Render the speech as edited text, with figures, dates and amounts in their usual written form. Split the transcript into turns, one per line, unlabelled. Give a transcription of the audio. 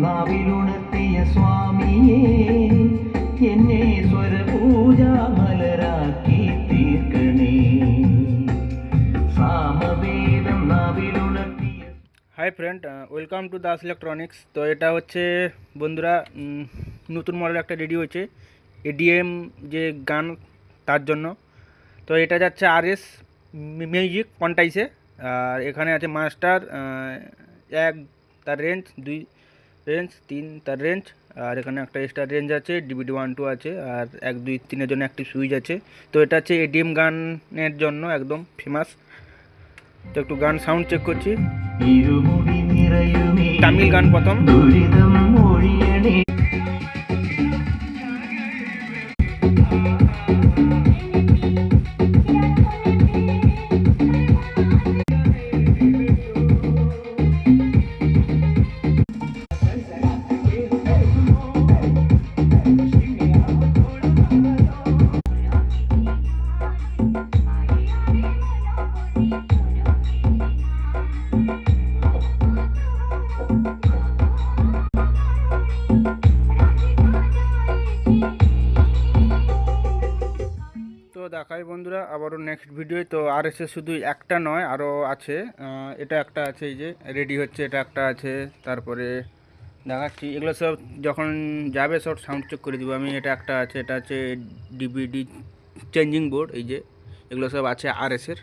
നാവിലുണർത്തിയ സ്വാമിയേ എന്നെ സ്വരപൂജാമലരാക്കി തീർക്കണേ সামবেদম নাবিলুণার্তিയ।
Hi friend, welcome to Das electronics. তো এটা হচ্ছে বন্ধুরা নতুন মডেল একটা রেডি হয়েছে এডিএম যে গান তার জন্য। তো এটা যাচ্ছে আরএস মিউজিক কন্টাইসে। আর এখানে আছে মাস্টার 1 তার রেঞ্জ, 2 রেঞ্জ, 3 তার রেঞ্জ, আর এখানে একটা এক্সট্রা রেঞ্জ আছে, ডিভিডি 1 2 আছে, আর 1 2 3 এর জন্য একটি সুইচ আছে। তো এটা হচ্ছে এডিএম গানের জন্য একদম ফেমাস। তো একটু গান সাউন্ড চেক করছি। তামিল গান প্রথম। তো দেখাই বন্ধুরা আবারও নেক্সট ভিডিও। তো আর এসে শুধু একটা নয়, আরও আছে। এটা একটা আছে, এই যে রেডি হচ্ছে, এটা একটা আছে। তারপরে দেখাচ্ছি, এগুলো সব যখন যাবে সব সাউন্ড চেক করে দেবো আমি। এটা একটা আছে, এটা আছে ডিভিডি চেঞ্জিং বোর্ড, এই যে এগুলো সব আছে আর এসের।